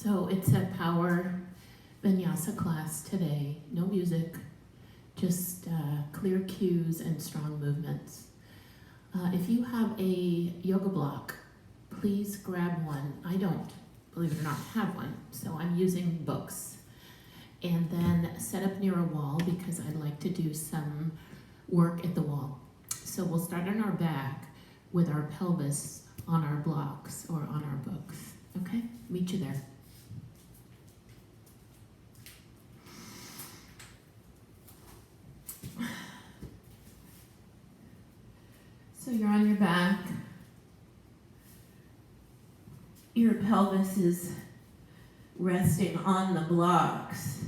So it's a power Vinyasa class today. No music, just clear cues and strong movements. If you have a yoga block, please grab one. I don't, believe it or not, have one, so I'm using books. And then set up near a wall because I'd like to do some work at the wall. So we'll start on our back with our pelvis on our blocks or on our books. Okay, meet you there. So you're on your back. Your pelvis is resting on the blocks.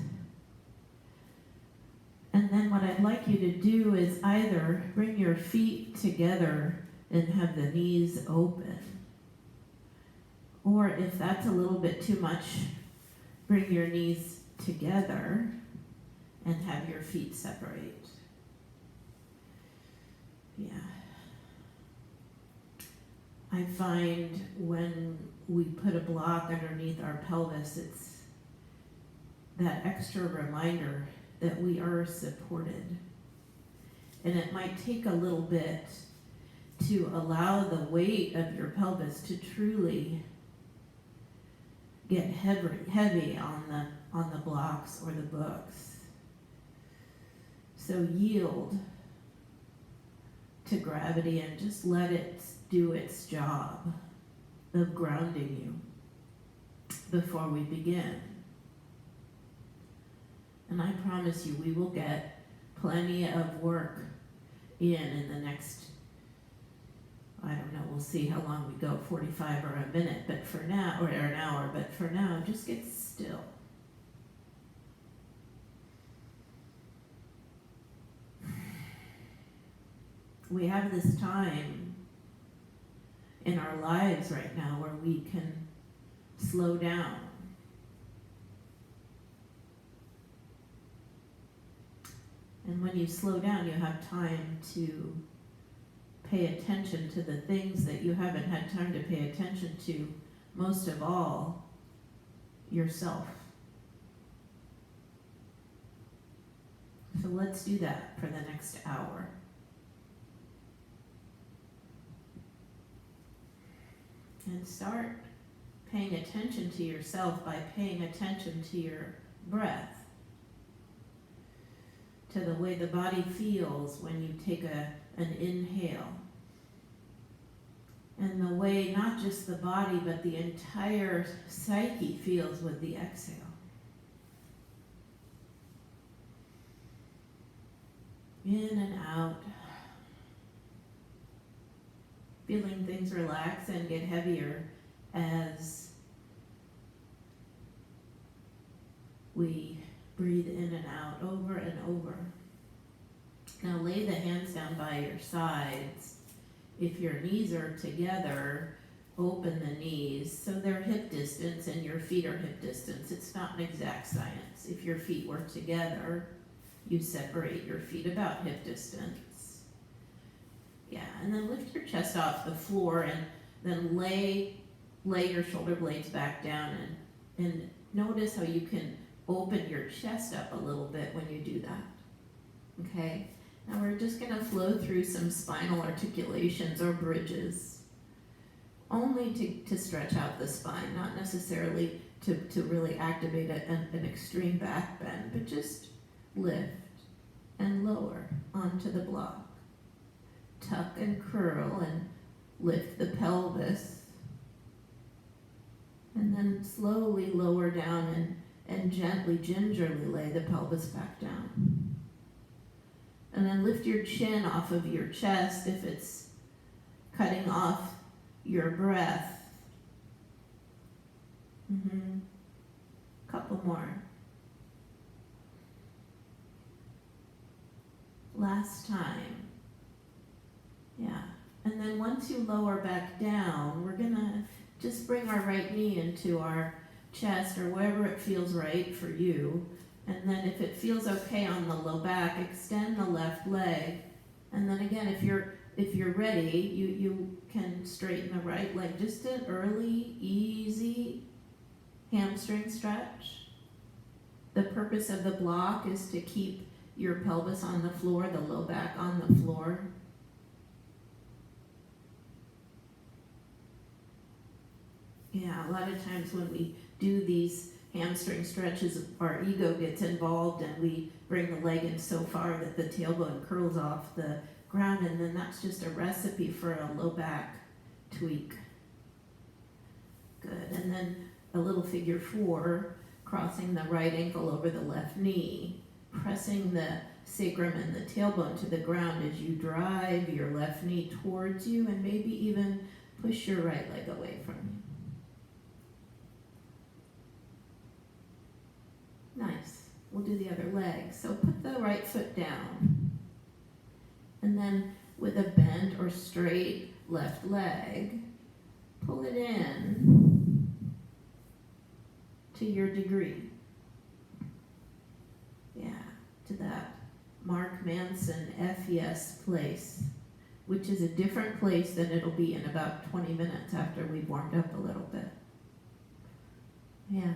And then what I'd like you to do is either bring your feet together and have the knees open. Or if that's a little bit too much, bring your knees together and have your feet separate. Yeah. I find when we put a block underneath our pelvis, it's that extra reminder that we are supported. And it might take a little bit to allow the weight of your pelvis to truly get heavy on the blocks or the books. So yield to gravity and just let it do its job of grounding you before we begin. And I promise you, we will get plenty of work in the next, I don't know, we'll see how long we go, 45 or a minute, but for now, or an hour, but for now, just get still. We have this time in our lives right now where we can slow down. And when you slow down, you have time to pay attention to the things that you haven't had time to pay attention to, most of all, yourself. So let's do that for the next hour. And start paying attention to yourself by paying attention to your breath, to the way the body feels when you take an inhale, and the way not just the body but the entire psyche feels with the exhale. In and out. Feeling things relax and get heavier as we breathe in and out over and over. Now lay the hands down by your sides. If your knees are together, open the knees so they're hip distance and your feet are hip distance. It's not an exact science. If your feet were together, you separate your feet about hip distance. Yeah, and then lift your chest off the floor and then lay your shoulder blades back down and notice how you can open your chest up a little bit when you do that. Okay? Now we're just going to flow through some spinal articulations or bridges, only to stretch out the spine, not necessarily to really activate an extreme back bend, but just lift and lower onto the block. Tuck and curl and lift the pelvis. And then slowly lower down and gently, gingerly lay the pelvis back down. And then lift your chin off of your chest if it's cutting off your breath. Couple more. Last time. Yeah. And then once you lower back down, we're going to just bring our right knee into our chest or wherever it feels right for you. And then if it feels okay on the low back, extend the left leg. And then again, if you're ready, you can straighten the right leg. Just an early, easy hamstring stretch. The purpose of the block is to keep your pelvis on the floor, the low back on the floor. Yeah, a lot of times when we do these hamstring stretches, our ego gets involved and we bring the leg in so far that the tailbone curls off the ground, and then that's just a recipe for a low back tweak. Good, and then a little figure 4, crossing the right ankle over the left knee, pressing the sacrum and the tailbone to the ground as you drive your left knee towards you, and maybe even push your right leg away from you. Nice. We'll do the other leg. So put the right foot down. And then with a bent or straight left leg, pull it in to your degree. Yeah, to that Mark Manson FES place, which is a different place than it'll be in about 20 minutes after we've warmed up a little bit. Yeah.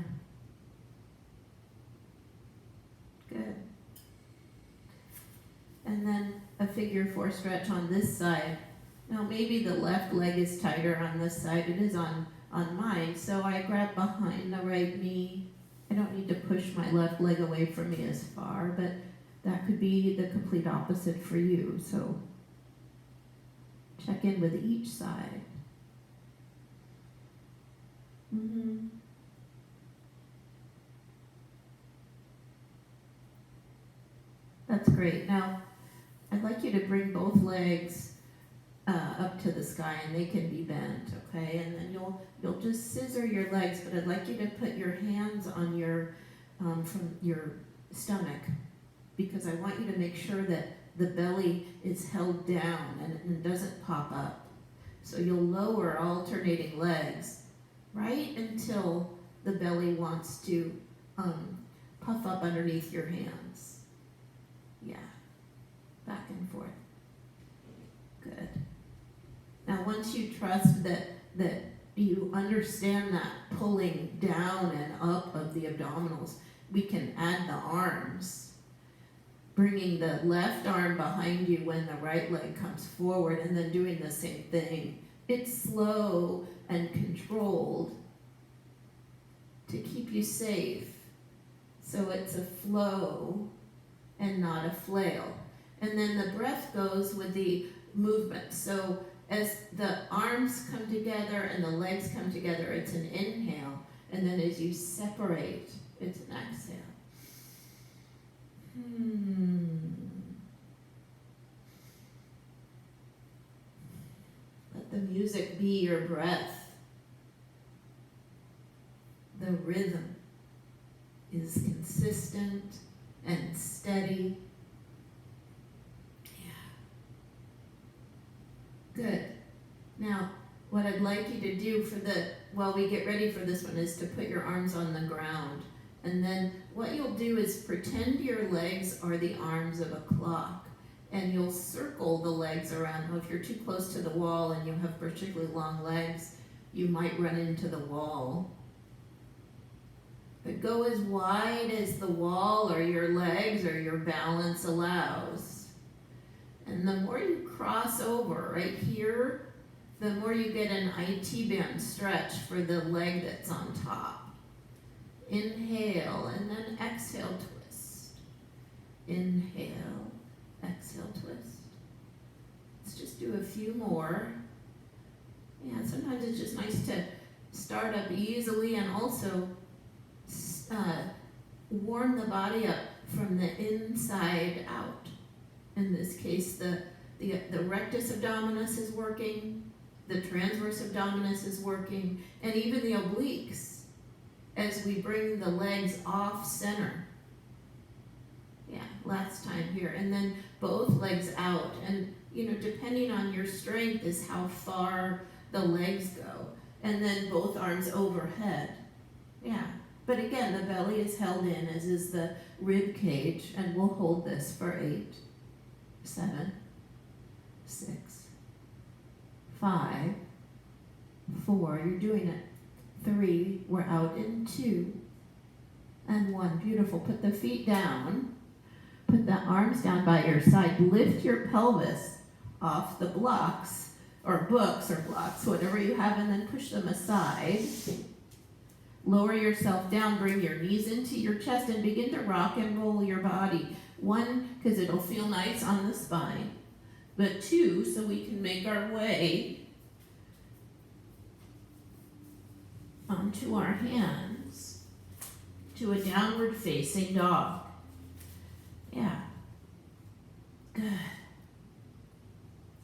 Good. And then a figure 4 stretch on this side. Now maybe the left leg is tighter on this side. It is on mine. So I grab behind the right knee. I don't need to push my left leg away from me as far, but that could be the complete opposite for you. So check in with each side. That's great. Now, I'd like you to bring both legs up to the sky, and they can be bent, okay? And then you'll just scissor your legs, but I'd like you to put your hands on your from your stomach, because I want you to make sure that the belly is held down and it doesn't pop up. So you'll lower alternating legs right until the belly wants to puff up underneath your hands. Yeah, back and forth. Good. Now once you trust that you understand that pulling down and up of the abdominals, we can add the arms. Bringing the left arm behind you when the right leg comes forward, and then doing the same thing. It's slow and controlled to keep you safe. So it's a flow and not a flail. And then the breath goes with the movement. So as the arms come together and the legs come together, it's an inhale. And then as you separate, it's an exhale. Let the music be your breath. The rhythm is consistent and steady. Yeah. Good. Now, what I'd like you to do while we get ready for this one is to put your arms on the ground. And then what you'll do is pretend your legs are the arms of a clock. And you'll circle the legs around. Now, if you're too close to the wall and you have particularly long legs, you might run into the wall. But go as wide as the wall or your legs or your balance allows. And the more you cross over right here, the more you get an IT band stretch for the leg that's on top. Inhale and then exhale, twist. Inhale, exhale, twist. Let's just do a few more. Yeah, sometimes it's just nice to start up easily and also warm the body up from the inside out. In this case, the rectus abdominis is working, the transverse abdominis is working, and even the obliques as we bring the legs off center. Yeah, last time here. And then both legs out. And, depending on your strength is how far the legs go. And then both arms overhead. Yeah. But again, the belly is held in, as is the rib cage, and we'll hold this for 8, 7, 6, 5, 4, you're doing it, 3, we're out in 2, and 1. Beautiful. Put the feet down. Put the arms down by your side. Lift your pelvis off the blocks, or books or blocks, whatever you have, and then push them aside. Lower yourself down. Bring your knees into your chest and begin to rock and roll your body. 1, because it'll feel nice on the spine. But 2, so we can make our way onto our hands to a downward facing dog. Yeah. Good.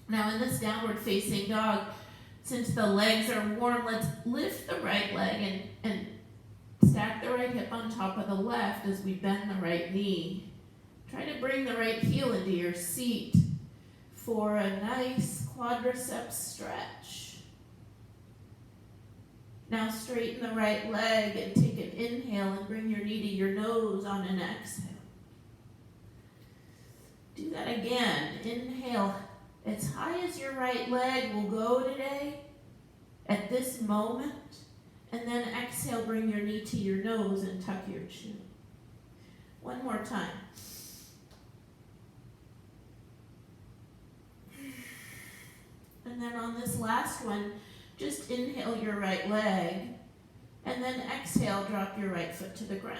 Now in this downward facing dog, since the legs are warm, let's lift the right leg and stack the right hip on top of the left as we bend the right knee. Try to bring the right heel into your seat for a nice quadriceps stretch. Now straighten the right leg and take an inhale and bring your knee to your nose on an exhale. Do that again. Inhale as high as your right leg will go today at this moment. And then exhale, bring your knee to your nose and tuck your chin. One more time. And then on this last one, just inhale your right leg, and then exhale, drop your right foot to the ground.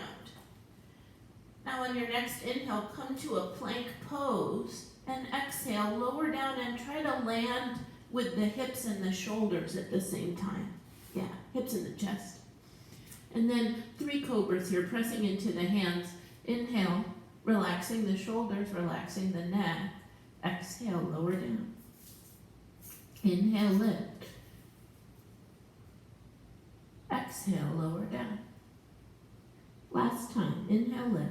Now on your next inhale, come to a plank pose, and exhale, lower down and try to land with the hips and the shoulders at the same time. Yeah, hips and the chest. And then 3 cobras here, pressing into the hands. Inhale, relaxing the shoulders, relaxing the neck. Exhale, lower down. Inhale, lift. Exhale, lower down. Last time, inhale, lift.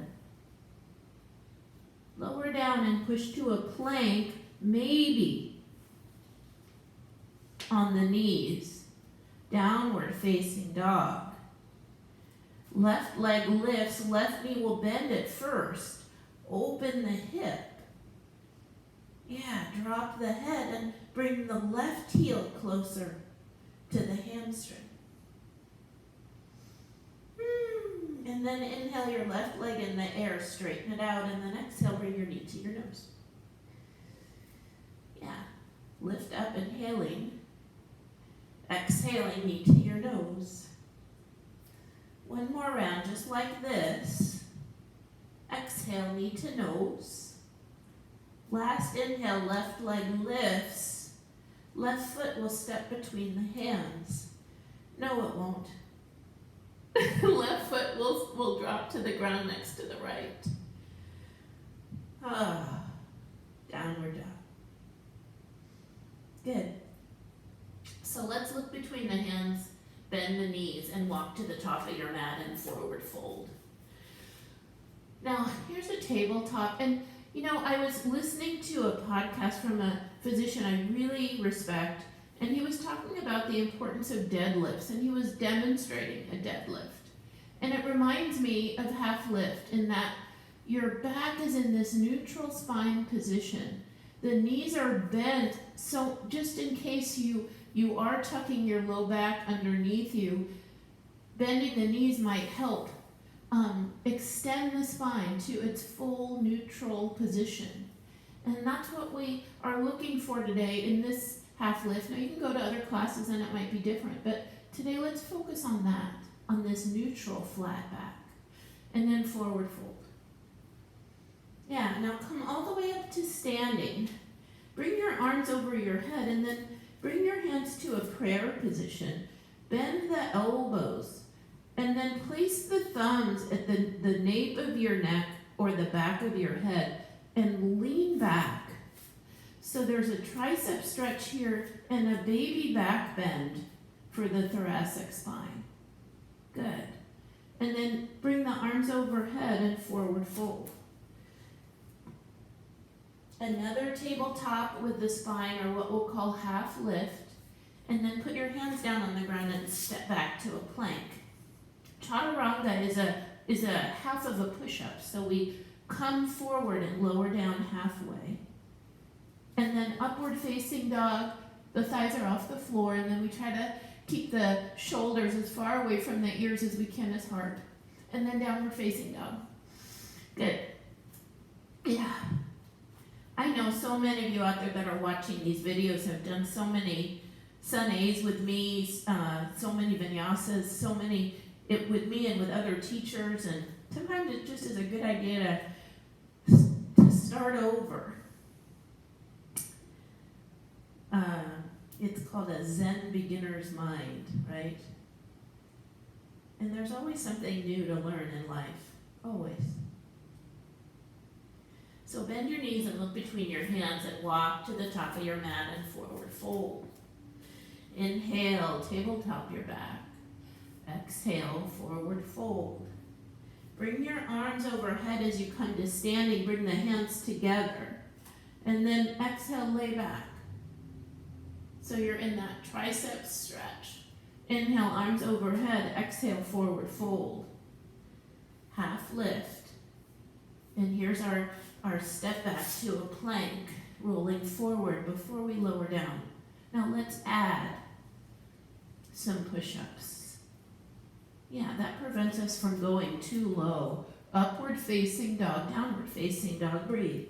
Lower down and push to a plank, maybe on the knees. Downward facing dog. Left leg lifts, left knee will bend at first. Open the hip. Yeah, drop the head and bring the left heel closer to the hamstring. And then inhale your left leg in the air, straighten it out, and then exhale, bring your knee to your nose. Yeah, lift up, inhaling. Exhaling, knee to your nose. One more round, just like this. Exhale, knee to nose. Last inhale, left leg lifts. Left foot will step between the hands. No, it won't. Left foot will drop to the ground next to the right. Downward dog. Good. So let's look between the hands, bend the knees, and walk to the top of your mat and forward fold. Now, here's a tabletop, and you know, I was listening to a podcast from a physician I really respect, and he was talking about the importance of deadlifts, and he was demonstrating a deadlift. And it reminds me of half lift in that your back is in this neutral spine position. The knees are bent, so just in case you are tucking your low back underneath you, bending the knees might help extend the spine to its full neutral position. And that's what we are looking for today in this half lift. Now you can go to other classes and it might be different, but today let's focus on that, on this neutral flat back. And then forward fold. Yeah, now come all the way up to standing. Bring your arms over your head and then bring your hands to a prayer position. Bend the elbows. And then place the thumbs at the nape of your neck or the back of your head and lean back. So there's a tricep stretch here and a baby back bend for the thoracic spine. Good. And then bring the arms overhead and forward fold. Another tabletop with the spine, or what we'll call half lift. And then put your hands down on the ground and step back to a plank. Chaturanga is a half of a push-up, so we come forward and lower down halfway. And then upward facing dog, the thighs are off the floor, and then we try to keep the shoulders as far away from the ears as we can as hard. And then downward facing dog. Good. Yeah. I know so many of you out there that are watching these videos have done so many Sun A's with me, so many Vinyasas, so many with me and with other teachers, and sometimes it just is a good idea to start over. It's called a Zen beginner's mind, right? And there's always something new to learn in life, always. So bend your knees and look between your hands and walk to the top of your mat and forward fold. Inhale, tabletop your back. Exhale, forward fold. Bring your arms overhead as you come to standing. Bring the hands together. And then exhale, lay back. So you're in that tricep stretch. Inhale, arms overhead. Exhale, forward fold. Half lift. And here's our step back to a plank, rolling forward before we lower down. Now let's add some push-ups. Yeah, that prevents us from going too low. Upward facing dog, downward facing dog, breathe.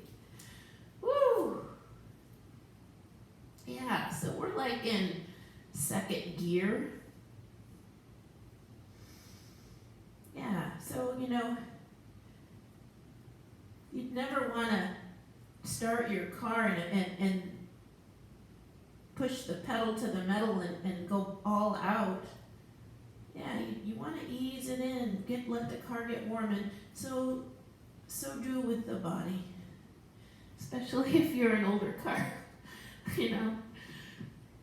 Woo! Yeah, so we're like in second gear. Yeah, so you'd never want to start your car and push the pedal to the metal and go all out. Yeah, you want to ease it in, let the car get warm, and so do with the body, especially if you're an older car.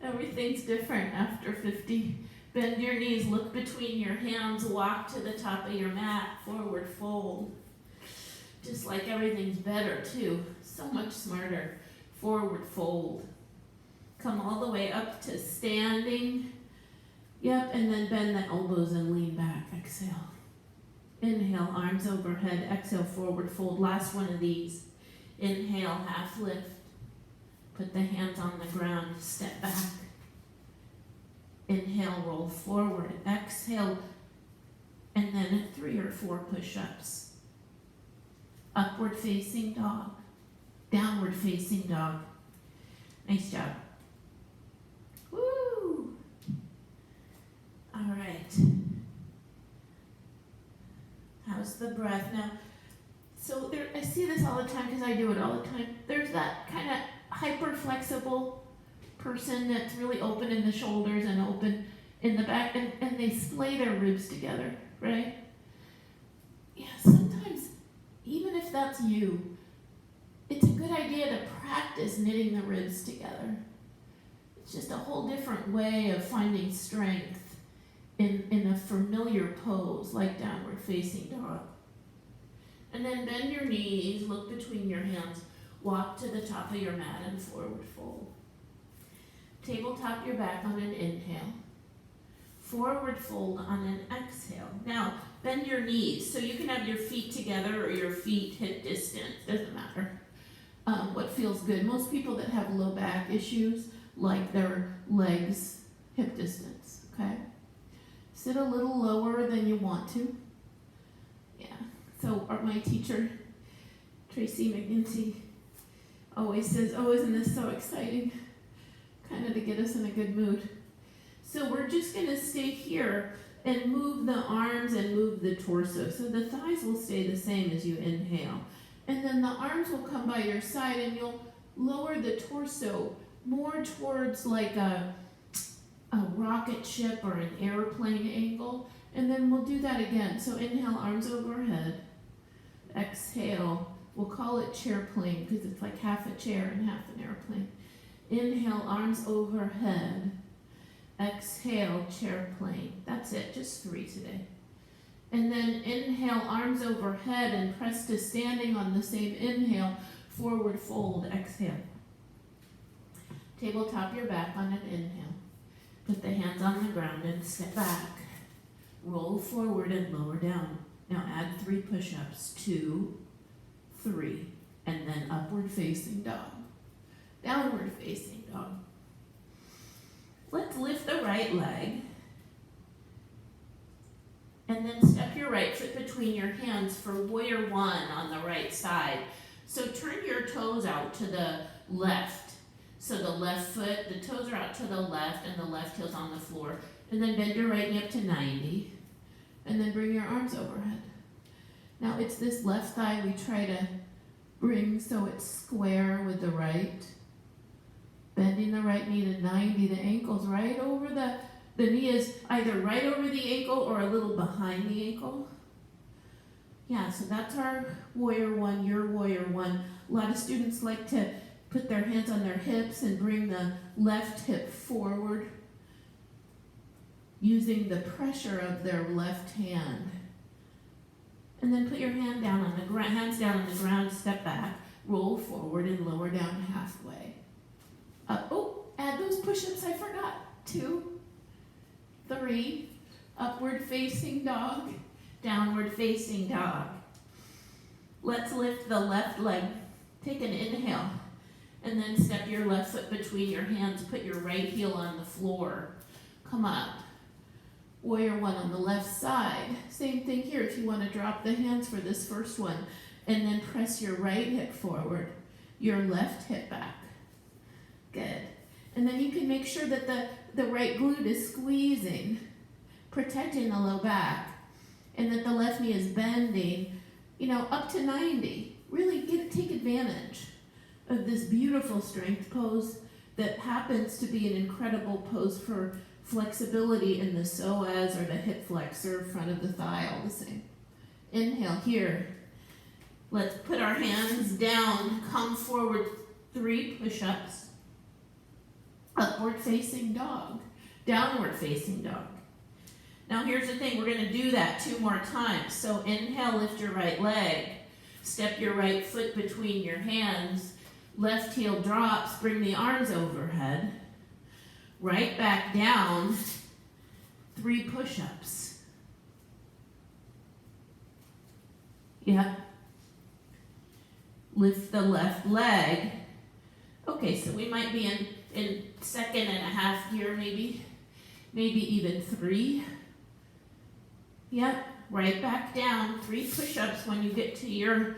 Everything's different after 50. Bend your knees, look between your hands, walk to the top of your mat, forward fold. Just like everything's better too, so much smarter. Forward fold. Come all the way up to standing. Yep, and then bend the elbows and lean back. Exhale. Inhale, arms overhead. Exhale, forward fold. Last one of these. Inhale, half lift. Put the hands on the ground. Step back. Inhale, roll forward. Exhale, and then 3 or 4 push-ups. Upward facing dog. Downward facing dog. Nice job. Woo! All right. How's the breath? Now, so I see this all the time because I do it all the time. There's that kind of hyper flexible person that's really open in the shoulders and open in the back, and they splay their ribs together, right? Yeah, sometimes, even if that's you, it's a good idea to practice knitting the ribs together. It's just a whole different way of finding strength in a familiar pose, like downward facing dog. And then bend your knees, look between your hands, walk to the top of your mat and forward fold. Tabletop your back on an inhale. Forward fold on an exhale. Now, bend your knees. So you can have your feet together or your feet hip distance. Doesn't matter. What feels good. Most people that have low back issues like their legs hip distance. Okay? Sit a little lower than you want to. Yeah. So my teacher, Tracy McGinty, always says, oh, isn't this so exciting? Kind of to get us in a good mood. So we're just going to stay here and move the arms and move the torso. So the thighs will stay the same as you inhale. And then the arms will come by your side and you'll lower the torso more towards like a rocket ship or an airplane angle. And then we'll do that again. So inhale, arms overhead. Exhale, we'll call it chair plane because it's like half a chair and half an airplane. Inhale, arms overhead. Exhale, chair plane. That's it, just 3 today. And then inhale, arms overhead and press to standing on the same inhale. Forward fold, exhale. Tabletop your back on an inhale. Put the hands on the ground and step back. Roll forward and lower down. Now add 3 push-ups. 2, 3, and then upward facing dog. Downward facing dog. Let's lift the right leg. And then step your right foot between your hands for warrior one on the right side. So turn your toes out to the left. So the left foot, the toes are out to the left and the left heel's on the floor. And then bend your right knee up to 90. And then bring your arms overhead. Now it's this left thigh we try to bring so it's square with the right. Bending the right knee to 90. The ankle's right over the knee is either right over the ankle or a little behind the ankle. Yeah, so that's our warrior one, your warrior one. A lot of students like to put their hands on their hips and bring the left hip forward using the pressure of their left hand. And then put your hand down on the ground, hands down on the ground, step back, roll forward and lower down halfway. Add those push-ups I forgot. 2, 3, upward facing dog, downward facing dog. Let's lift the left leg. Take an inhale and then step your left foot between your hands. Put your right heel on the floor. Come up. Warrior one on the left side. Same thing here if you want to drop the hands for this first one. And then press your right hip forward, your left hip back. Good. And then you can make sure that the right glute is squeezing, protecting the low back, and that the left knee is bending, up to 90. Really take advantage of this beautiful strength pose that happens to be an incredible pose for flexibility in the psoas or the hip flexor, front of the thigh, all the same. Inhale here. Let's put our hands down, come forward, 3 push-ups. Upward facing dog, downward facing dog. Now here's the thing, we're going to do that 2 more times. So inhale, lift your right leg, step your right foot between your hands, left heel drops, bring the arms overhead, right back down, 3 push-ups. Yep. Lift the left leg. Okay, so we might be in second and a half here, maybe even 3. Yep, right back down, 3 push-ups when you get to your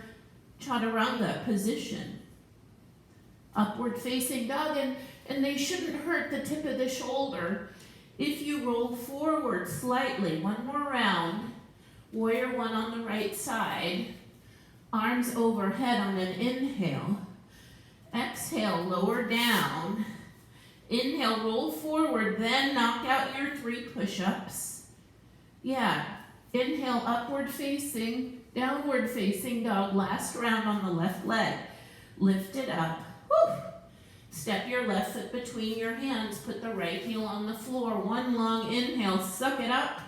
chaturanga position. Upward facing dog, and they shouldn't hurt the tip of the shoulder. If you roll forward slightly, 1 more round, warrior one on the right side, arms overhead on an inhale. Exhale, lower down. Inhale, roll forward, then knock out your 3 push-ups. Yeah, inhale, upward facing, downward facing dog, last round on the left leg. Lift it up. Woo. Step your left foot between your hands, put the right heel on the floor. 1 long inhale, suck it up.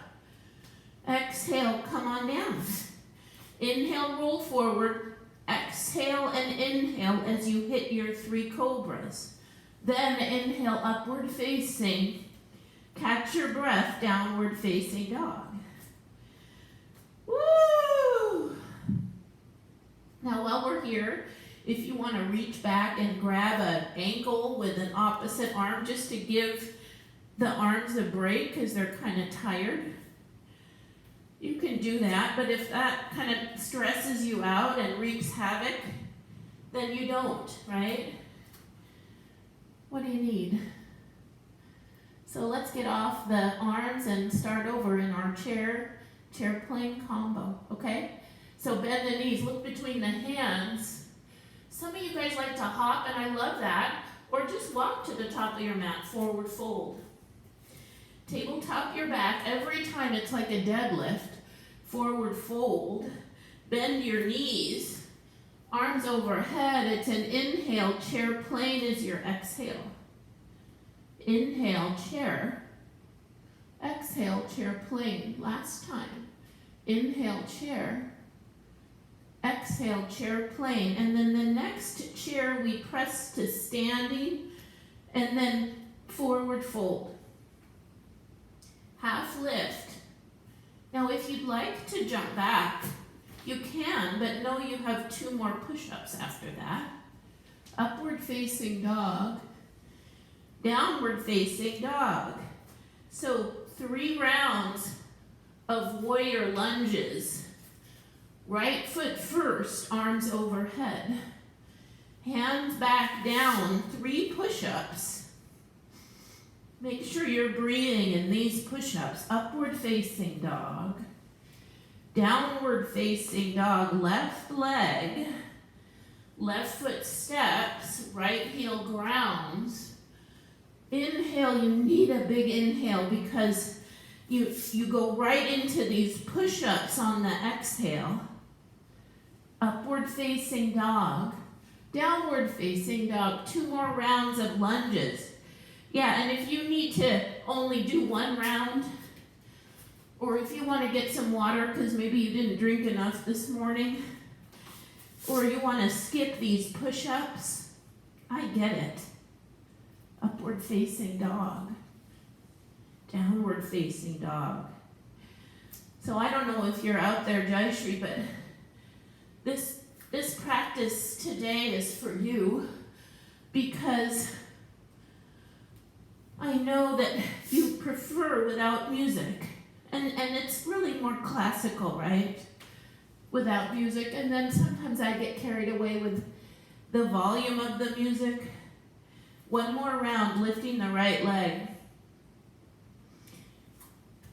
Exhale, come on down. Inhale, roll forward. Exhale and inhale as you hit your 3 cobras. Then inhale, upward facing. Catch your breath, downward facing dog. Woo! Now while we're here, if you want to reach back and grab an ankle with an opposite arm just to give the arms a break because they're kind of tired, you can do that. But if that kind of stresses you out and wreaks havoc, then you don't, right? What do you need? So let's get off the arms and start over in our chair plane combo, okay? So bend the knees, look between the hands. Some of you guys like to hop, and I love that. Or just walk to the top of your mat, forward fold. Tabletop your back. Every time it's like a deadlift. Forward fold. Bend your knees. Arms overhead. It's an inhale. Chair plane is your exhale. Inhale, chair. Exhale, chair plane. Last time. Inhale, chair. Exhale, chair plane. And then the next chair we press to standing and then forward fold. Half lift. Now if you'd like to jump back, you can, but know you have 2 more push-ups after that. Upward facing dog. downward facing dog. So 3 rounds of warrior lunges. Right foot first, arms overhead. Hands back down, 3 push-ups. Make sure you're breathing in these push-ups. Upward facing dog. Downward facing dog, left leg. Left foot steps, right heel grounds. Inhale, you need a big inhale because you go right into these push-ups on the exhale. Upward facing dog. Downward facing dog, 2 more rounds of lunges. Yeah, and if you need to only do 1 round, or if you want to get some water because maybe you didn't drink enough this morning, or you want to skip these push-ups, I get it. Upward facing dog. Downward facing dog. So I don't know if you're out there, Jayashri, but this practice today is for you because I know that you prefer without music. And it's really more classical, right? Without music. And then sometimes I get carried away with the volume of the music. 1 more round, lifting the right leg.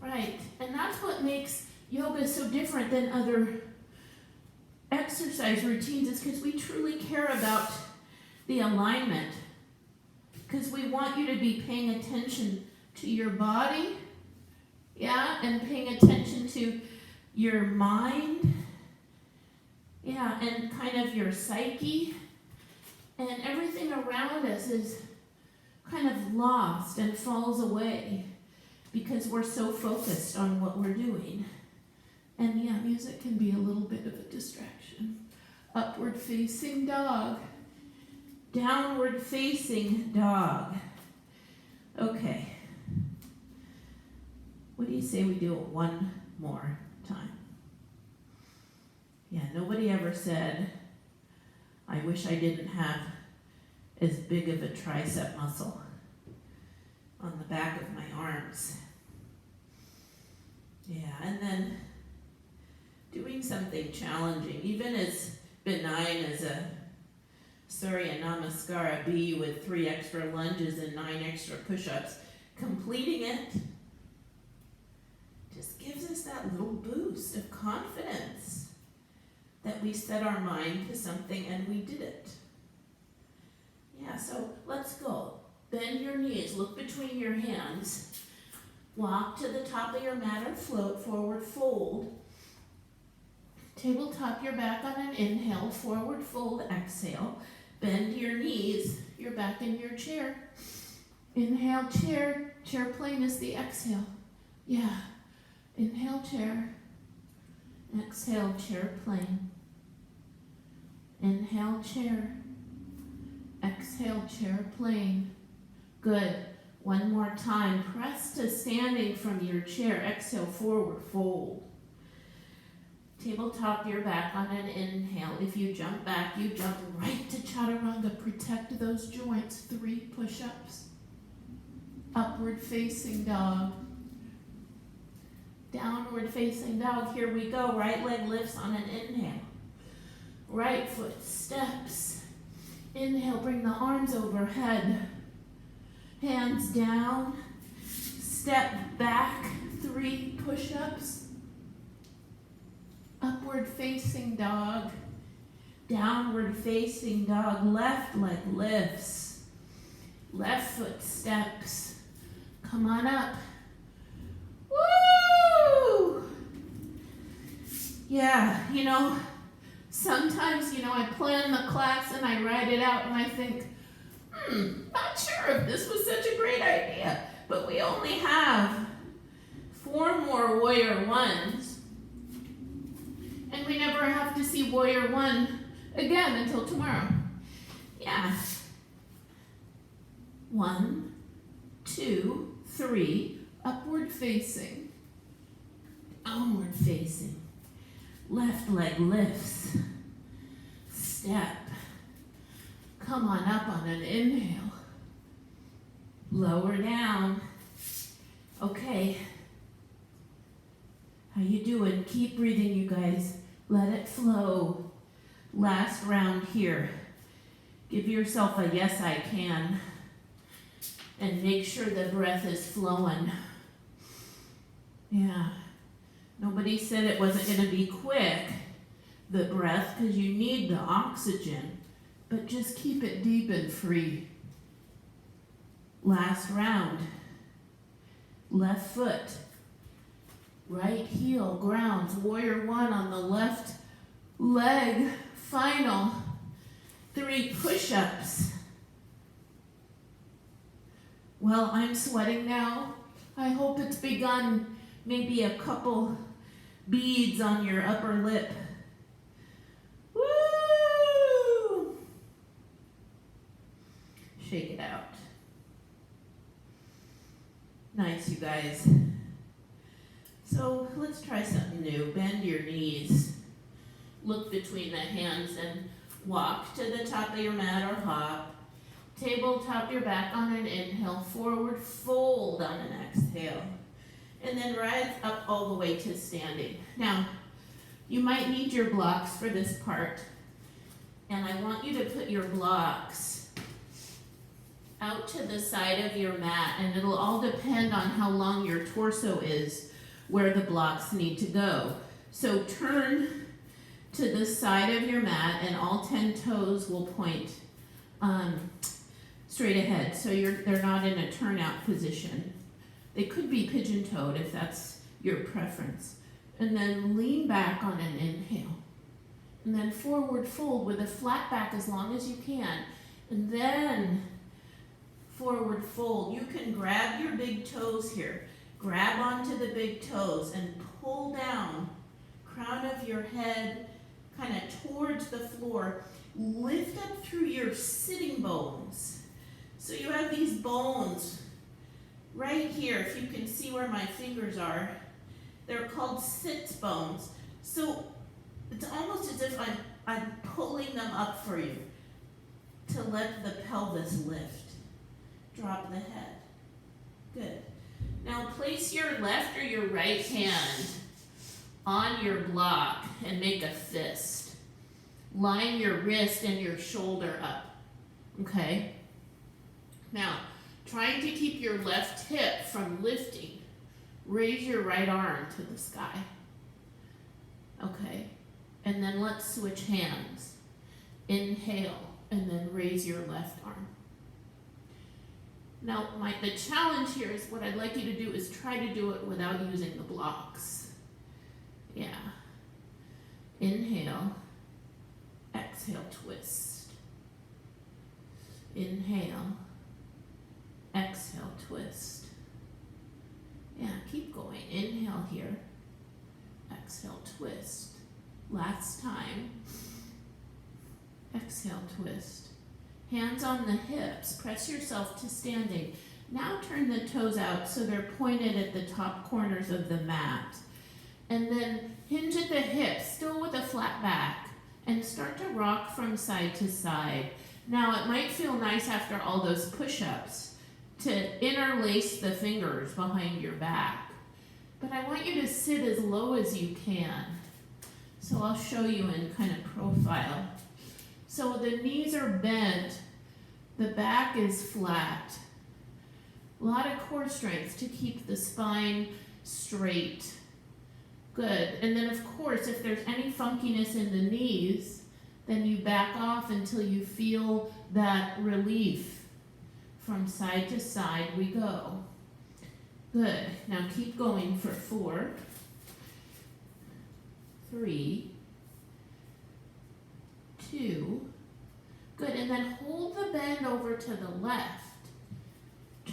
Right, and that's what makes yoga so different than other exercise routines, is because we truly care about the alignment. Because we want you to be paying attention to your body, yeah, and paying attention to your mind, yeah, and kind of your psyche. And everything around us is kind of lost and falls away because we're so focused on what we're doing. And yeah, music can be a little bit of a distraction. Upward facing dog. Downward facing dog. Okay. What do you say we do it 1 more time? Yeah, nobody ever said, I wish I didn't have as big of a tricep muscle on the back of my arms. Yeah, and then doing something challenging, even as benign as a Surya Namaskara B with 3 extra lunges and 9 extra push-ups, completing it just gives us that little boost of confidence that we set our mind to something and we did it. Yeah, so let's go. Bend your knees, look between your hands. Walk to the top of your mat or float, forward fold. Tabletop your back on an inhale, forward fold, exhale. Bend your knees, you're back in your chair. Inhale, chair. Chair plane is the exhale. Yeah. Inhale, chair. Exhale, chair plane. Inhale, chair. Exhale, chair plane. Good. 1 more time. Press to standing from your chair. Exhale, forward fold. Tabletop your back on an inhale. If you jump back, you jump right to chaturanga. Protect those joints. 3 push-ups. Upward facing dog. Downward facing dog. Here we go. Right leg lifts on an inhale. Right foot steps. Inhale, bring the arms overhead. Hands down. Step back. 3 push-ups. Upward facing dog. Downward facing dog. Left leg lifts. Left foot steps. Come on up. Woo! Yeah, sometimes, I plan the class and I write it out and I think, not sure if this was such a great idea, but we only have 4 more warrior ones, and we never have to see warrior 1 again until tomorrow. Yeah. 1, 2, 3, upward facing, downward facing, left leg lifts, step, come on up on an inhale, Lower down. Okay. How you doing? Keep breathing, you guys. Let it flow. Last round here. Give yourself a yes, I can. And make sure the breath is flowing. Yeah. Nobody said it wasn't going to be quick, the breath, because you need the oxygen. But just keep it deep and free. Last round. Left foot. Right heel grounds. Warrior one on the left leg. Final 3 push-ups. Well, I'm sweating now. I hope it's begun. Maybe a couple beads on your upper lip. Woo! Shake it out. Nice, you guys. So let's try something new. Bend your knees. Look between the hands and walk to the top of your mat or hop. Tabletop your back on an inhale. Forward fold on an exhale. And then rise up all the way to standing. Now, you might need your blocks for this part. And I want you to put your blocks out to the side of your mat. And it'll all depend on how long your torso is where the blocks need to go. So turn to the side of your mat and all 10 toes will point straight ahead. So they're not in a turnout position. They could be pigeon-toed if that's your preference. And then lean back on an inhale. And then forward fold with a flat back as long as you can. And then forward fold. You can grab your big toes here. Grab onto the big toes and pull down. Crown of your head kind of towards the floor. Lift up through your sitting bones. So you have these bones right here, if you can see where my fingers are. They're called sit bones. So it's almost as if I'm pulling them up for you to let the pelvis lift. Drop the head. Good. Now place your left or your right hand on your block and make a fist. Line your wrist and your shoulder up. Okay? Now, trying to keep your left hip from lifting, raise your right arm to the sky. Okay, and then let's switch hands. Inhale, and then raise your left arm. Now, the challenge here is what I'd like you to do is try to do it without using the blocks. Yeah. Inhale, exhale, twist. Inhale. Exhale, twist. Yeah, keep going. Inhale here. Exhale, twist. Last time. Exhale, twist. Hands on the hips. Press yourself to standing. Now turn the toes out so they're pointed at the top corners of the mat. And then hinge at the hips, still with a flat back. And start to rock from side to side. Now, it might feel nice after all those push-ups to interlace the fingers behind your back. But I want you to sit as low as you can. So I'll show you in kind of profile. So the knees are bent, the back is flat. A lot of core strength to keep the spine straight. Good. And then of course, if there's any funkiness in the knees, then you back off until you feel that relief. From side to side we go. Good. Now keep going for 4, 3, 2. Good. And then hold the bend over to the left.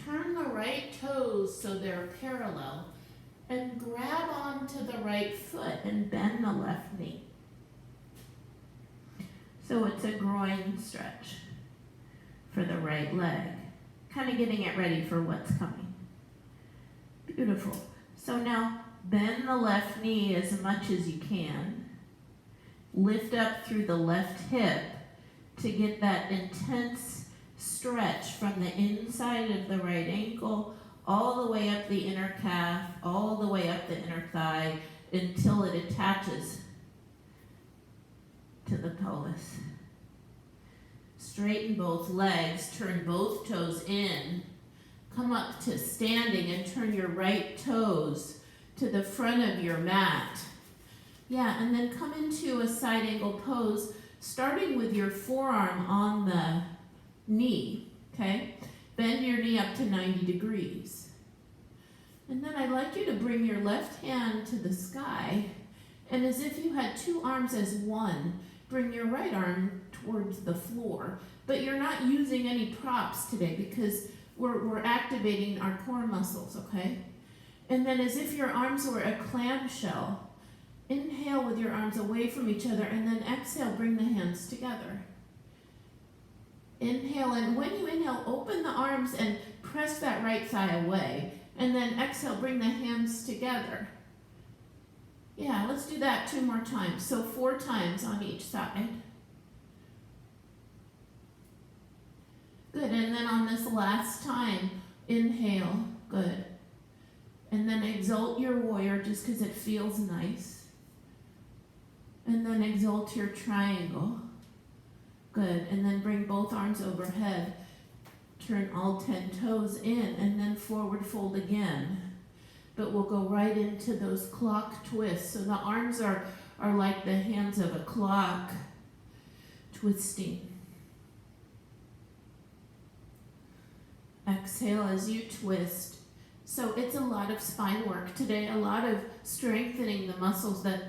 Turn the right toes so they're parallel. And grab onto the right foot and bend the left knee. So it's a groin stretch for the right leg. Kind of getting it ready for what's coming. Beautiful. So now bend the left knee as much as you can. Lift up through the left hip to get that intense stretch from the inside of the right ankle all the way up the inner calf, all the way up the inner thigh until it attaches to the pelvis. Straighten both legs, turn both toes in, come up to standing and turn your right toes to the front of your mat. Yeah, and then come into a side angle pose, starting with your forearm on the knee, okay? Bend your knee up to 90 degrees. And then I'd like you to bring your left hand to the sky, and as if you had two arms as one, bring your right arm towards the floor. But you're not using any props today because we're activating our core muscles, okay? And then as if your arms were a clamshell, inhale with your arms away from each other, and then exhale, bring the hands together. Inhale, and when you inhale, open the arms and press that right thigh away. And then exhale, bring the hands together. Yeah, let's do that 2 more times. So 4 times on each side. Good, and then on this last time, inhale, good. And then exalt your warrior just because it feels nice. And then exalt your triangle. Good, and then bring both arms overhead. Turn all 10 toes in and then forward fold again. But we'll go right into those clock twists. So the arms are like the hands of a clock twisting. Exhale as you twist. So it's a lot of spine work today, a lot of strengthening the muscles that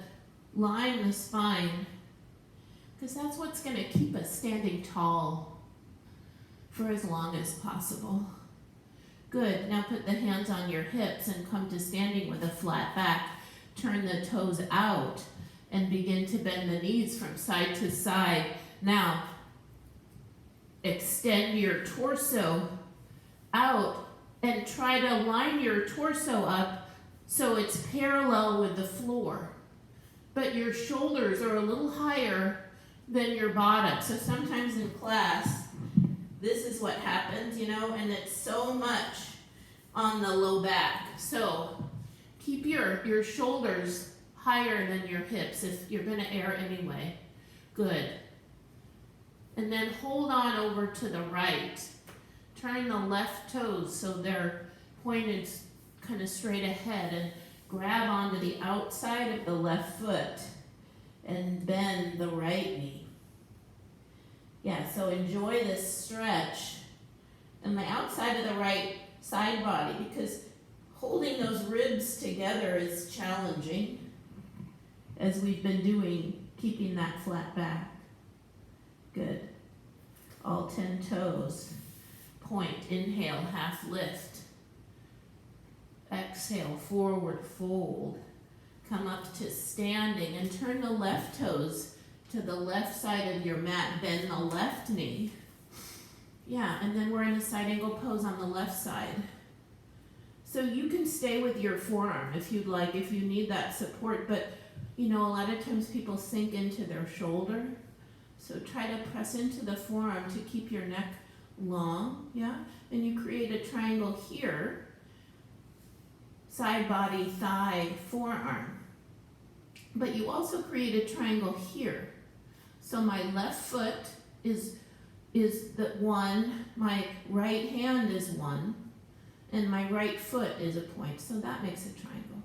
line the spine, because that's what's going to keep us standing tall for as long as possible. Good, now put the hands on your hips and come to standing with a flat back. Turn the toes out and begin to bend the knees from side to side. Now, extend your torso out and try to line your torso up so it's parallel with the floor. But your shoulders are a little higher than your bottom. So sometimes in class, this is what happens, and it's so much on the low back. So keep your shoulders higher than your hips if you're gonna err anyway. Good. And then hold on over to the right. Turn the left toes so they're pointed kind of straight ahead, and grab onto the outside of the left foot and bend the right knee. Yeah, so enjoy this stretch and the outside of the right side body, because holding those ribs together is challenging, as we've been doing, keeping that flat back. Good. All 10 toes. Point, inhale, half lift. Exhale, forward fold. Come up to standing and turn the left toes to the left side of your mat. Bend the left knee. Yeah, and then we're in a side angle pose on the left side. So you can stay with your forearm if you'd like, if you need that support, but a lot of times people sink into their shoulder. So try to press into the forearm to keep your neck long, yeah? And you create a triangle here. Side body, thigh, forearm. But you also create a triangle here. So my left foot is the one, my right hand is one, and my right foot is a point. So that makes a triangle.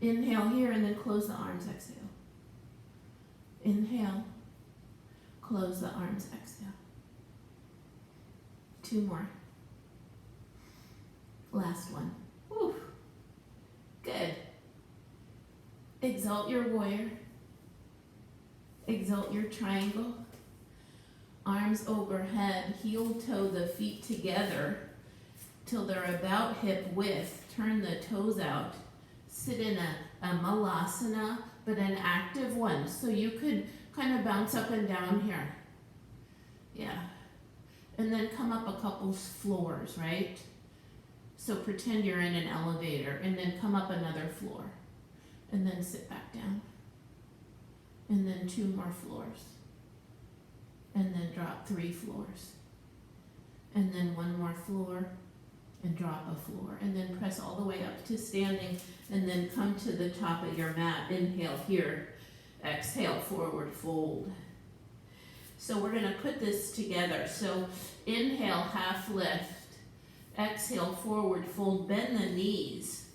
Inhale here and then close the arms, exhale. Inhale, close the arms, exhale. 2 more. Last one. Whew. Good. Exalt your warrior. Exalt your triangle. Arms overhead. Heel toe the feet together till they're about hip width. Turn the toes out. Sit in a malasana, but an active one. So you could kind of bounce up and down here. Yeah. And then come up a couple floors, right? So pretend you're in an elevator, and then come up another floor, and then sit back down. And then 2 more floors. And then drop 3 floors. And then one more floor and drop a floor. And then press all the way up to standing and then come to the top of your mat. Inhale here. Exhale, forward fold. So we're gonna put this together. So inhale, half lift. Exhale, forward fold. Bend the knees.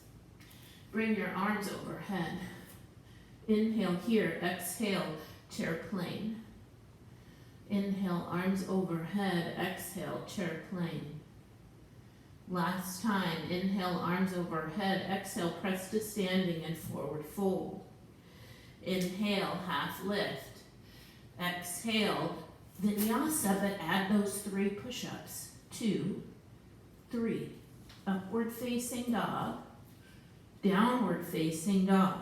Bring your arms overhead. Inhale here. Exhale, chair plane. Inhale, arms overhead. Exhale, chair plane. Last time. Inhale, arms overhead. Exhale, press to standing and forward fold. Inhale, half lift. Exhale, Vinyasa, but add those 3 push-ups. 2, 3. Upward facing dog. Downward facing dog.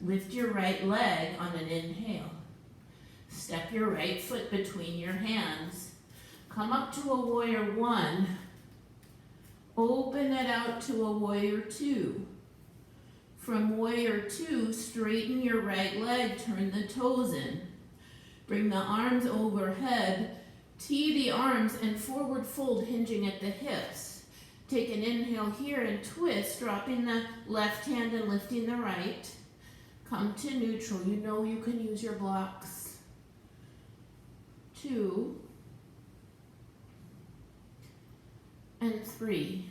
Lift your right leg on an inhale. Step your right foot between your hands. Come up to a warrior 1. Open it out to a warrior 2. From warrior 2, straighten your right leg, turn the toes in. Bring the arms overhead, tee the arms and forward fold, hinging at the hips. Take an inhale here and twist, dropping the left hand and lifting the right. Come to neutral. You know you can use your blocks. 2 and 3.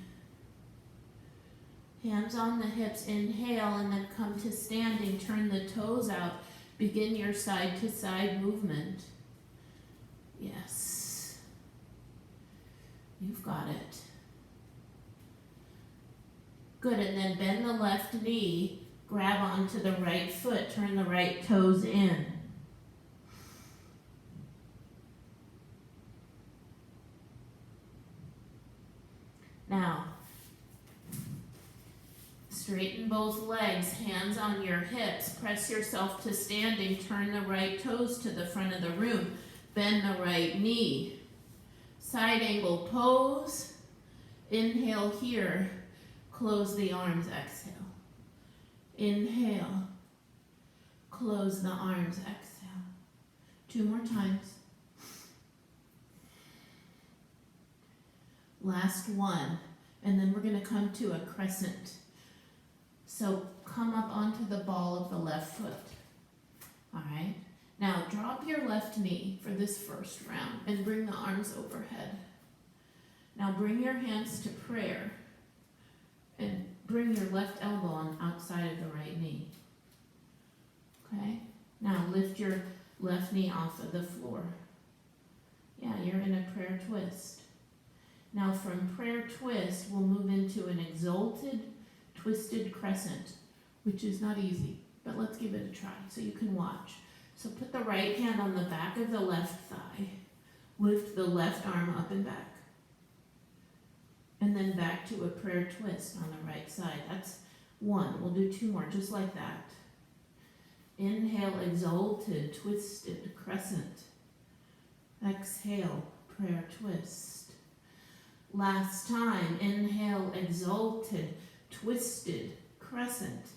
Hands on the hips, inhale, and then come to standing. Turn the toes out. Begin your side to side movement. Yes. You've got it. Good, and then bend the left knee. Grab onto the right foot. Turn the right toes in. Now, straighten both legs, hands on your hips, press yourself to standing, turn the right toes to the front of the room, bend the right knee, side angle pose, inhale here, close the arms, exhale, inhale, close the arms, exhale, 2 more times, last one, and then we're going to come to a crescent. So come up onto the ball of the left foot. All right. Now drop your left knee for this first round and bring the arms overhead. Now bring your hands to prayer and bring your left elbow on outside of the right knee. Okay. Now lift your left knee off of the floor. Yeah, you're in a prayer twist. Now from prayer twist, we'll move into an exalted twisted crescent, which is not easy, but let's give it a try so you can watch. So put the right hand on the back of the left thigh, lift the left arm up and back, and then back to a prayer twist on the right side. That's 1. We'll do 2 more, just like that. Inhale, exalted, twisted, crescent. Exhale, prayer twist. Last time, inhale, exalted, twisted, crescent.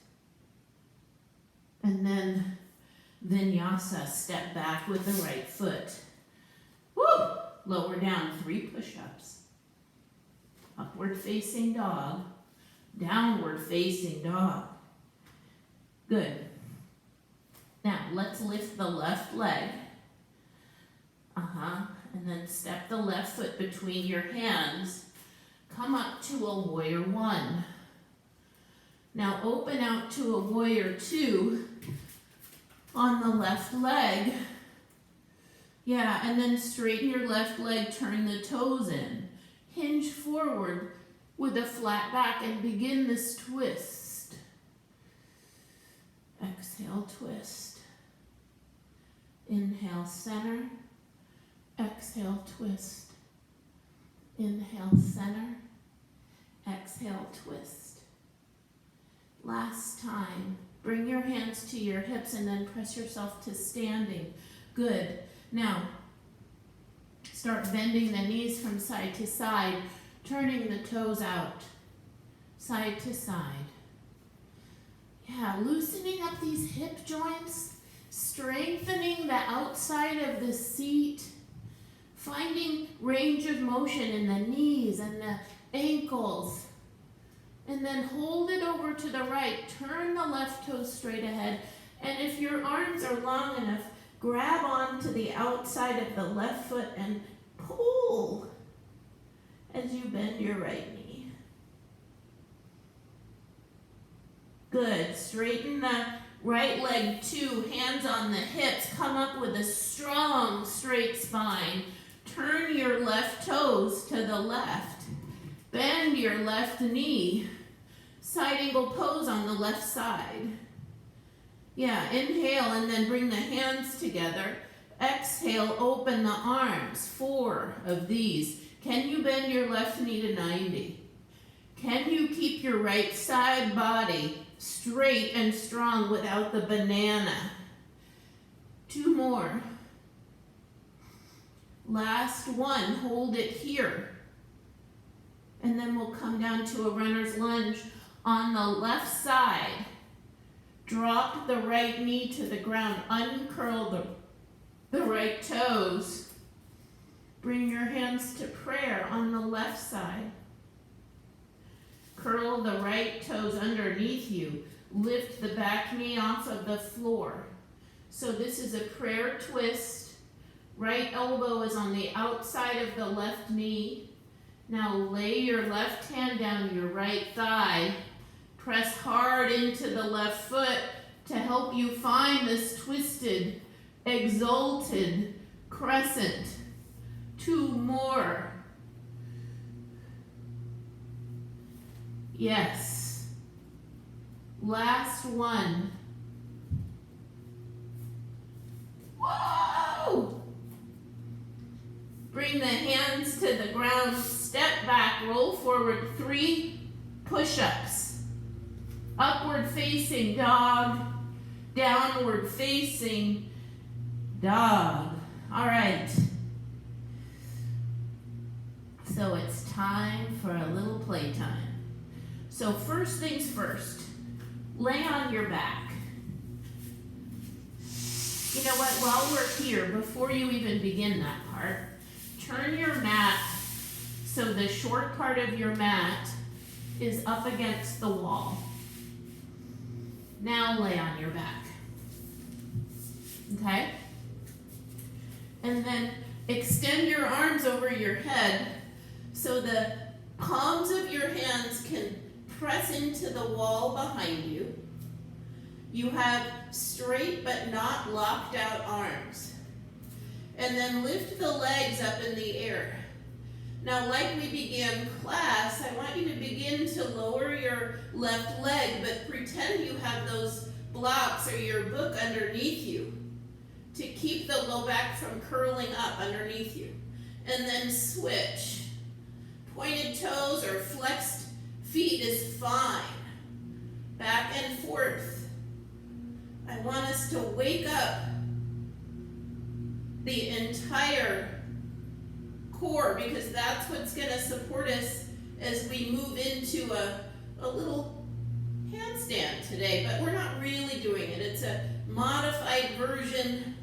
And then Vinyasa, step back with the right foot. Woo! Lower down, 3 push-ups. Upward facing dog, downward facing dog. Good. Now, let's lift the left leg. And then step the left foot between your hands. Come up to a warrior 1. Now open out to a warrior 2 on the left leg. Yeah, and then straighten your left leg, turn the toes in. Hinge forward with a flat back and begin this twist. Exhale, twist. Inhale, center. Exhale, twist. Inhale, center. Exhale, twist. Last time. Bring your hands to your hips and then press yourself to standing. Good. Now, start bending the knees from side to side, turning the toes out, side to side. Yeah, loosening up these hip joints, strengthening the outside of the seat. Finding range of motion in the knees and the ankles. And then hold it over to the right. Turn the left toes straight ahead. And if your arms are long enough, grab onto the outside of the left foot and pull as you bend your right knee. Good. Straighten the right leg too. Hands on the hips. Come up with a strong straight spine. Turn your left toes to the left. Bend your left knee. Side angle pose on the left side. Yeah, inhale and then bring the hands together. Exhale, open the arms. 4 of these. Can you bend your left knee to 90? Can you keep your right side body straight and strong without the banana? 2 more. Last one, hold it here. And then we'll come down to a runner's lunge on the left side. Drop the right knee to the ground. Uncurl the right toes. Bring your hands to prayer on the left side. Curl the right toes underneath you. Lift the back knee off of the floor. So this is a prayer twist. Right elbow is on the outside of the left knee. Now lay your left hand down your right thigh. Press hard into the left foot to help you find this twisted, exalted crescent. 2 more. Yes. Last one. Whoa! Bring the hands to the ground, step back, roll forward, 3 push-ups. Upward facing dog, downward facing dog. All right. So it's time for a little playtime. So first things first, lay on your back. You know what, while we're here, before you even begin that part, turn your mat so the short part of your mat is up against the wall. Now lay on your back. Okay? And then extend your arms over your head so the palms of your hands can press into the wall behind you. You have straight but not locked out arms. And then lift the legs up in the air. Now, like we began class, I want you to begin to lower your left leg, but pretend you have those blocks or your book underneath you to keep the low back from curling up underneath you. And then switch. Pointed toes or flexed feet is fine. Back and forth. I want us to wake up the entire core, because that's what's going to support us as we move into a little handstand today. But we're not really doing it. It's a modified version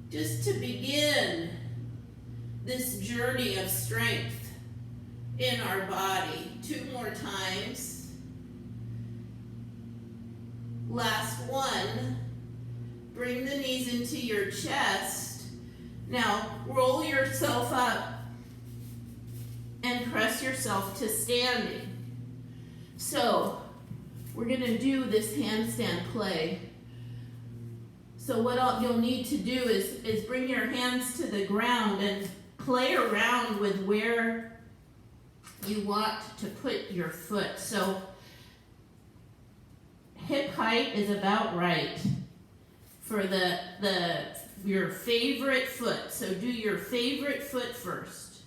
just to begin this journey of strength in our body. 2 more times. Last one. Bring the knees into your chest. Now, roll yourself up and press yourself to standing. So, we're going to do this handstand play. So what you'll need to do is bring your hands to the ground and play around with where you want to put your foot. So, hip height is about right for your favorite foot. So do your favorite foot first.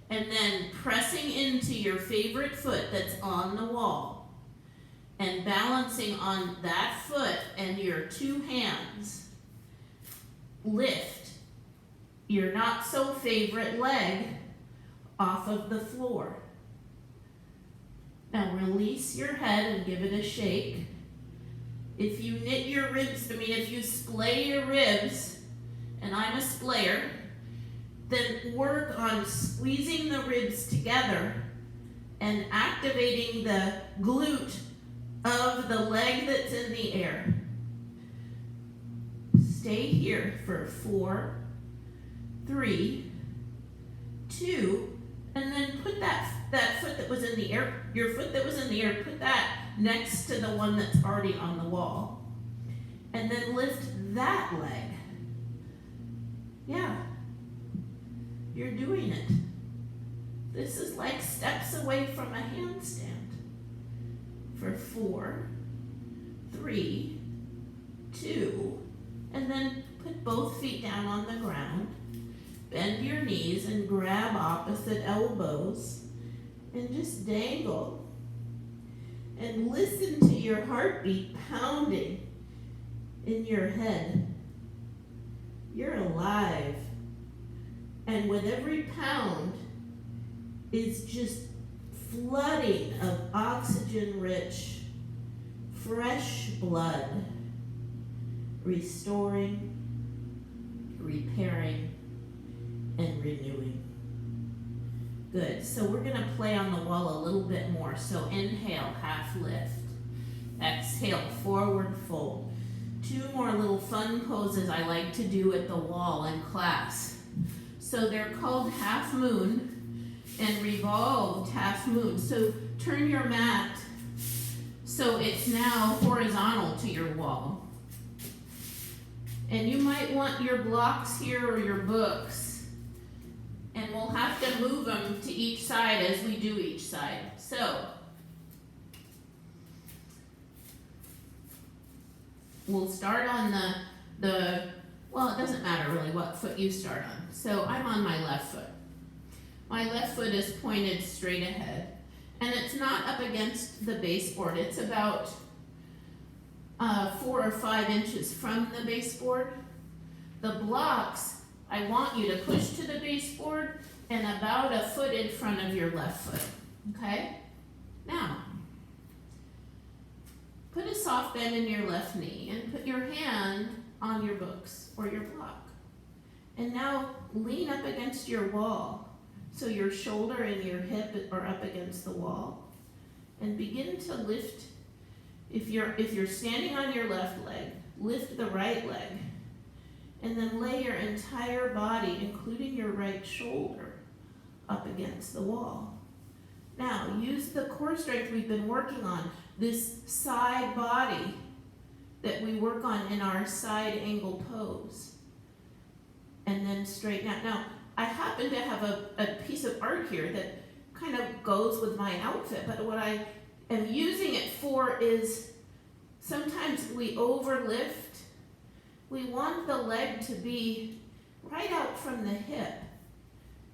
And then pressing into your favorite foot that's on the wall. And balancing on that foot and your 2 hands. Lift your not so favorite leg off of the floor. Now release your head and give it a shake. If you knit your ribs, if you splay your ribs, and I'm a splayer, then work on squeezing the ribs together and activating the glute of the leg that's in the air. Stay here for 4, 3, 2, and then put that foot that was in the air, your foot that was in the air, put that next to the one that's already on the wall. And then lift that leg. Yeah, you're doing it. This is like steps away from a handstand. For 4, 3, 2, and then put both feet down on the ground. Bend your knees and grab opposite elbows and just dangle. And listen to your heartbeat pounding in your head. You're alive. And with every pound is just flooding of oxygen-rich, fresh blood, restoring, repairing, and renewing. Good, so we're gonna play on the wall a little bit more. So inhale, half lift. Exhale, forward fold. 2 more little fun poses I like to do at the wall in class. So they're called half moon and revolved half moon. So turn your mat so it's now horizontal to your wall. And you might want your blocks here or your books. And we'll have to move them to each side as we do each side. So we'll start on well, it doesn't matter really what foot you start on. So I'm on my left foot. My left foot is pointed straight ahead. And it's not up against the baseboard. It's about 4 or 5 inches from the baseboard. The blocks, I want you to push to the baseboard and about a foot in front of your left foot, okay? Now, put a soft bend in your left knee and put your hand on your books or your block. And now lean up against your wall. So your shoulder and your hip are up against the wall. And begin to lift. If you're standing on your left leg, lift the right leg. And then lay your entire body, including your right shoulder, up against the wall. Now, use the core strength we've been working on, this side body that we work on in our side angle pose. And then straighten out. Now, I happen to have a piece of art here that kind of goes with my outfit, but what I am using it for is sometimes we overlift. We want the leg to be right out from the hip.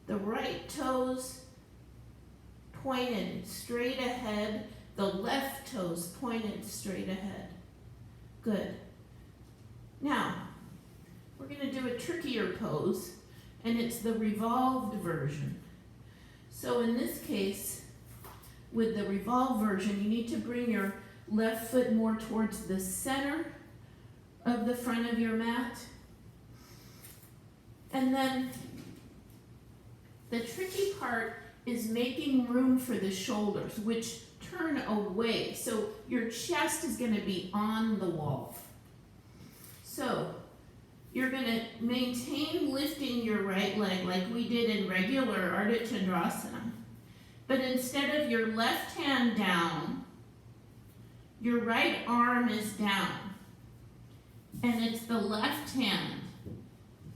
The right toes pointed straight ahead, the left toes pointed straight ahead. Good. Now, we're going to do a trickier pose, and it's the revolved version. So in this case, with the revolved version, you need to bring your left foot more towards the center of the front of your mat. And then the tricky part is making room for the shoulders, which turn away. So your chest is going to be on the wall. So you're going to maintain lifting your right leg like we did in regular Ardha Chandrasana. But instead of your left hand down, your right arm is down. And it's the left hand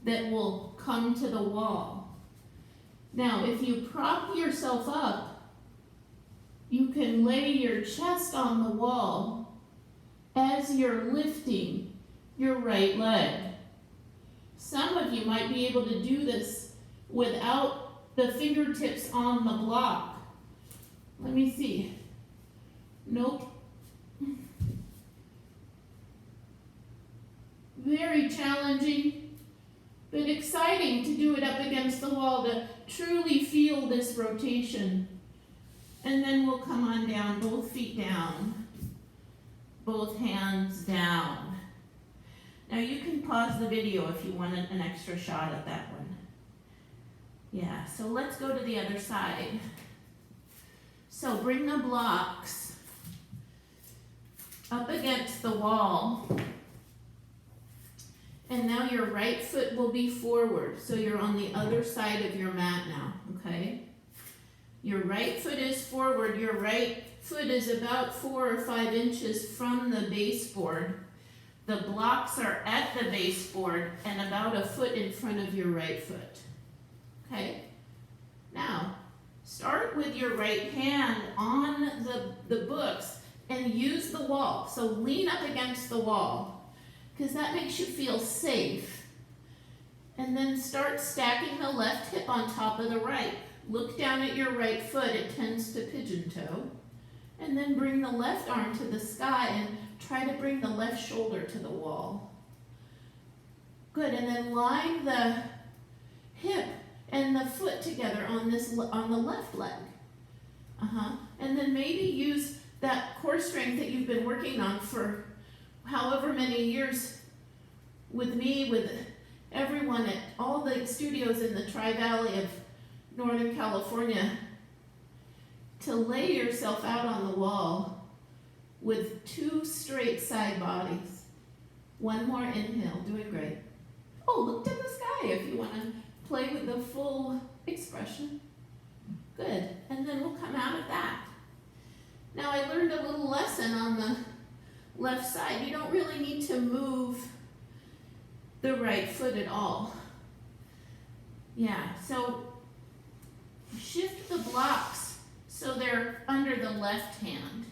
that will come to the wall. Now, if you prop yourself up, you can lay your chest on the wall as you're lifting your right leg. Some of you might be able to do this without the fingertips on the block. Let me see. Nope. Very challenging, but exciting to do it up against the wall to truly feel this rotation. And then we'll come on down, both feet down, both hands down. Now you can pause the video if you want an extra shot at that one. Yeah, so let's go to the other side. So bring the blocks up against the wall. And now your right foot will be forward. So you're on the other side of your mat now, okay? Your right foot is forward. Your right foot is about 4 or 5 inches from the baseboard. The blocks are at the baseboard and about a foot in front of your right foot. Okay? Now, start with your right hand on the books and use the wall. So lean up against the wall because that makes you feel safe. And then start stacking the left hip on top of the right. Look down at your right foot, it tends to pigeon toe. And then bring the left arm to the sky and try to bring the left shoulder to the wall. Good, and then line the hip and the foot together on the left leg. And then maybe use that core strength that you've been working on for however many years with me, with everyone at all the studios in the Tri-Valley of Northern California, to lay yourself out on the wall with 2 straight side bodies. One more inhale, doing great. Oh, look to the sky if you want to play with the full expression. Good, and then we'll come out of that. Now I learned a little lesson on the left side. You don't really need to move the right foot at all. Yeah, so shift the blocks so they're under the left hand.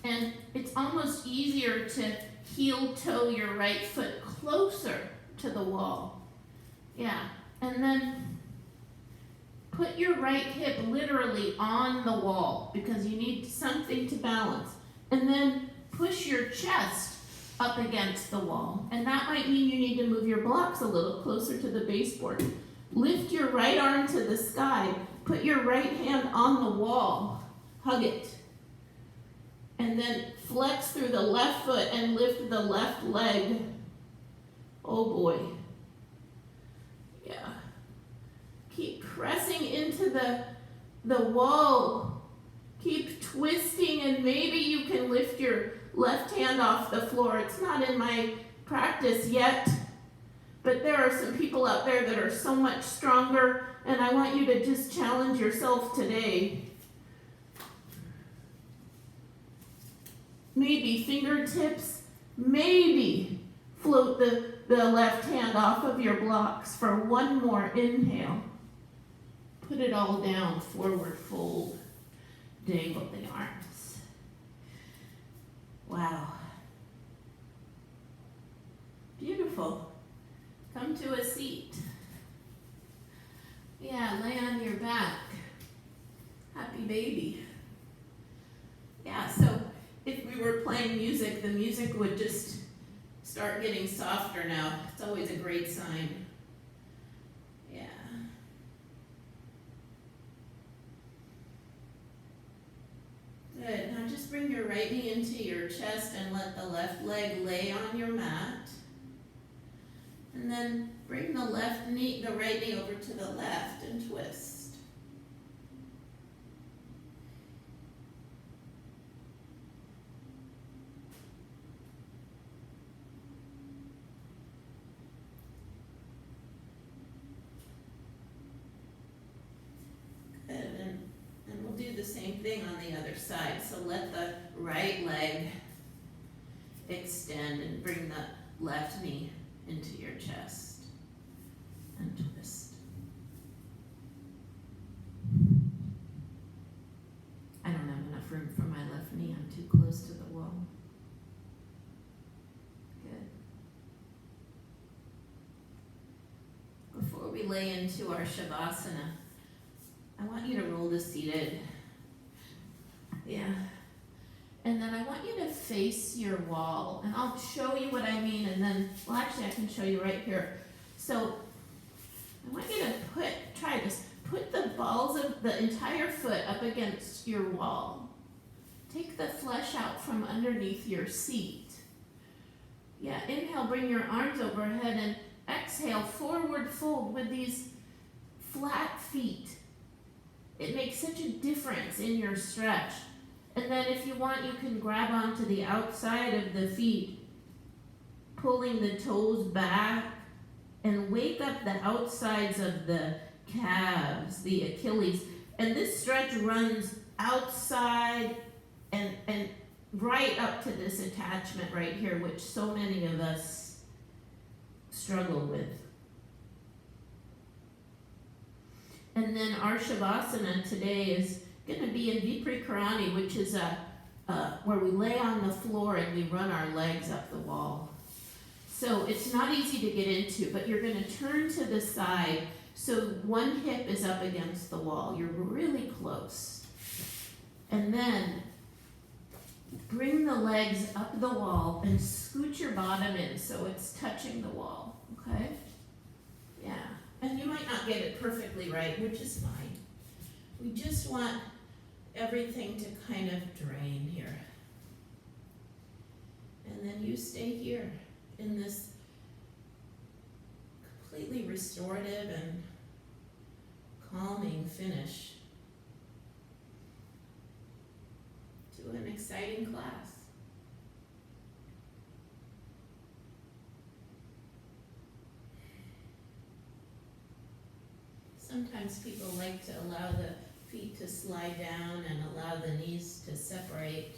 And it's almost easier to heel toe your right foot closer to the wall. Yeah, and then put your right hip literally on the wall because you need something to balance. And then push your chest up against the wall. And that might mean you need to move your blocks a little closer to the baseboard. Lift your right arm to the sky. Put your right hand on the wall. Hug it. And then flex through the left foot and lift the left leg. Oh boy. Yeah. Keep pressing into the wall. Keep twisting, and maybe you can lift your left hand off the floor. It's not in my practice yet, but there are some people out there that are so much stronger, and I want you to just challenge yourself today. Maybe fingertips, maybe float the left hand off of your blocks for one more inhale. Put it all down, forward fold, dangle the arms. Wow. Beautiful. Come to a seat. Yeah, lay on your back. Happy baby. Yeah, so if we were playing music, the music would just start getting softer now. It's always a great sign. Yeah. Good. Now just bring your right knee into your chest and let the left leg lay on your mat. And then bring the right knee over to the left and twist. Same thing on the other side. So let the right leg extend and bring the left knee into your chest and twist. I don't have enough room for my left knee. I'm too close to the wall. Good. Before we lay into our Shavasana, I want you to roll to seated. Yeah. And then I want you to face your wall. And I'll show you what I mean, and then, well, actually I can show you right here. So I want you to try this. Put the balls of the entire foot up against your wall. Take the flesh out from underneath your seat. Yeah, inhale, bring your arms overhead, and exhale, forward fold with these flat feet. It makes such a difference in your stretch. And then if you want, you can grab onto the outside of the feet, pulling the toes back, and wake up the outsides of the calves, the Achilles. And this stretch runs outside and right up to this attachment right here, which so many of us struggle with. And then our Shavasana today is going to be in Viprikarani, which is where we lay on the floor and we run our legs up the wall. So it's not easy to get into, but you're going to turn to the side so one hip is up against the wall. You're really close. And then bring the legs up the wall and scoot your bottom in so it's touching the wall, okay? Yeah, and you might not get it perfectly right, which is fine. We just want everything to kind of drain here. And then you stay here in this completely restorative and calming finish to an exciting class. Sometimes people like to allow the feet to slide down and allow the knees to separate.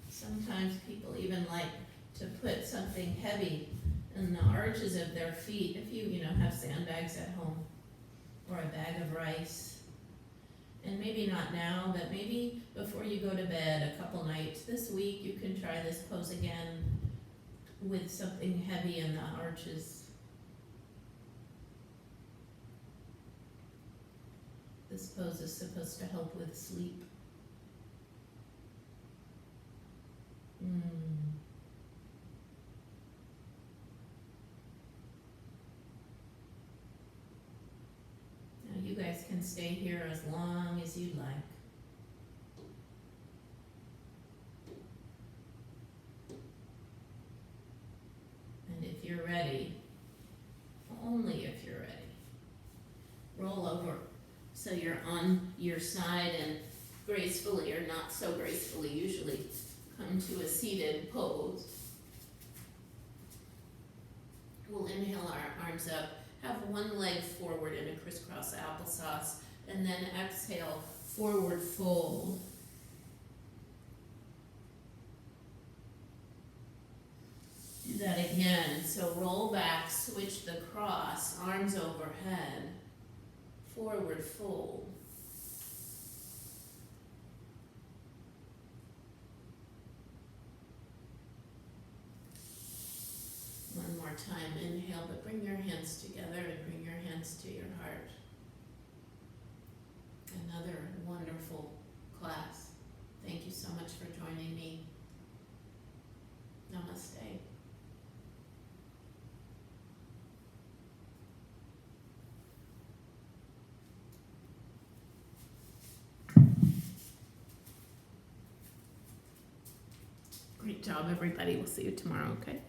Sometimes people even like to put something heavy in the arches of their feet. If you have sandbags at home or a bag of rice. And maybe not now, but maybe before you go to bed a couple nights this week, you can try this pose again with something heavy in the arches. This pose is supposed to help with sleep. Now you guys can stay here as long as you'd like. And if you're ready, only if you're ready, roll over so you're on your side and gracefully or not so gracefully usually come to a seated pose. We'll inhale our arms up, have one leg forward in a crisscross applesauce, and then exhale, forward fold. Do that again. So roll back, switch the cross, arms overhead, forward fold. One more time, inhale, but bring your hands together and bring your hands to your heart. Another wonderful class. Thank you so much for joining me. Namaste. Great job, everybody. We'll see you tomorrow, okay?